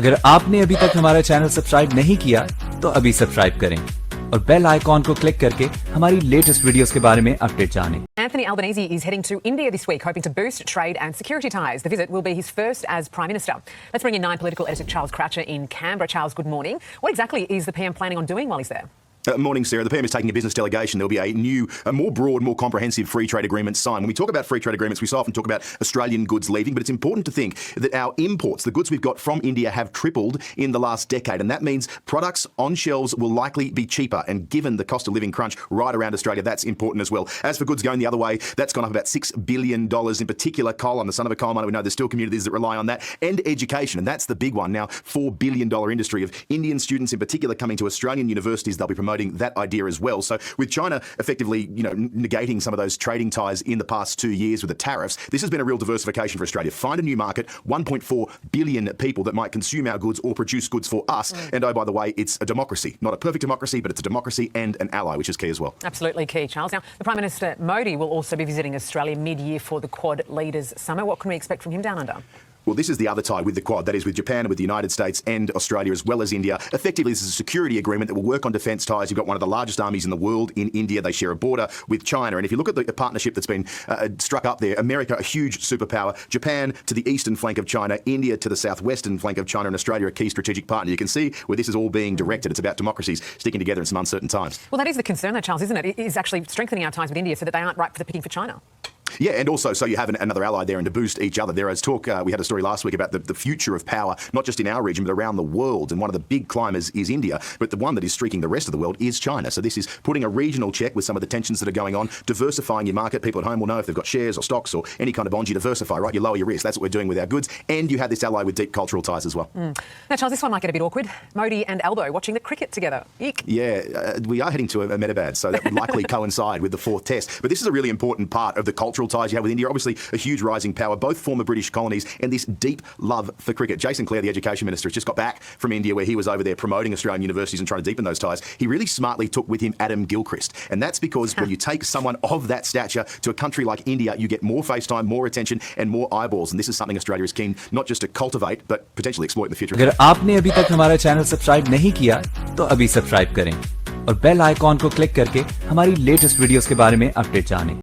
अगर आपने अभी तक हमारा चैनल सब्सक्राइब नहीं किया तो अभी सब्सक्राइब करें और बेल आइकॉन को क्लिक करके हमारी लेटेस्ट वीडियोस के बारे में अपडेट जानें। Anthony Albanese is heading to India this week, hoping to boost trade and security ties. The visit will be his first as Prime Minister. Let's bring in Nine political editor Charles Cratcher in Canberra. Charles, good morning. What exactly is the PM planning on doing while he's there? Morning, Sarah. The PM is taking a business delegation. There'll be a new, more broad, more comprehensive free trade agreement signed. When we talk about free trade agreements, we so often talk about Australian goods leaving, but it's important to think that our imports, the goods we've got from India, have tripled in the last decade. And that means products on shelves will likely be cheaper. And given the cost of living crunch right around Australia, that's important as well. As for goods going the other way, that's gone up about $6 billion. In particular, coal. I'm the son of a coal miner. We know there's still communities that rely on that. And education. And that's the big one. Now, $4 billion industry of Indian students in particular coming to Australian universities. They'll be promoting that idea as well. So with China effectively, negating some of those trading ties in the past 2 years with the tariffs, this has been a real diversification for Australia. Find a new market, 1.4 billion people that might consume our goods or produce goods for us. And oh, by the way, it's a democracy. Not a perfect democracy, but it's a democracy and an ally, which is key as well. Absolutely key, Charles. Now, the Prime Minister Modi will also be visiting Australia mid-year for the Quad Leaders Summit. What can we expect from him down under? Well, this is the other tie with the Quad, that is with Japan and with the United States and Australia as well as India. Effectively, this is a security agreement that will work on defence ties. You've got one of the largest armies in the world in India. They share a border with China. And if you look at the partnership that's been struck up there, America, a huge superpower, Japan to the eastern flank of China, India to the southwestern flank of China, and Australia a key strategic partner. You can see where this is all being directed. It's about democracies sticking together in some uncertain times. Well, that is the concern, though, Charles, isn't it? It is actually strengthening our ties with India so that they aren't ripe for the picking for China. Yeah, and also so you have another ally there and to boost each other. There is talk, we had a story last week about the future of power, not just in our region, but around the world. And one of the big climbers is India, but the one that is streaking the rest of the world is China. So this is putting a regional check with some of the tensions that are going on, diversifying your market. People at home will know if they've got shares or stocks or any kind of bonds, you diversify, right? You lower your risk. That's what we're doing with our goods. And you have this ally with deep cultural ties as well. Now, Charles, this one might get a bit awkward. Modi and Albo watching the cricket together. Eek. Yeah, we are heading to a Metabad, so that would likely coincide with the fourth test. But this is a really important part of the cultural ties you have with India. Obviously, a huge rising power, both former British colonies, and this deep love for cricket. Jason Clare, the Education Minister, has just got back from India where he was over there promoting Australian universities and trying to deepen those ties. He really smartly took with him Adam Gilchrist. And that's because when you take someone of that stature to a country like India, you get more face time, more attention, and more eyeballs. And this is something Australia is keen not just to cultivate, but potentially exploit in the future. अगर आपने अभी तक हमारा channel subscribe नहीं किया तो अभी subscribe करें और बेल आइकॉन को क्लिक करके हमारी लेटेस्ट वीडियोस के बारे में अपडेट जानें।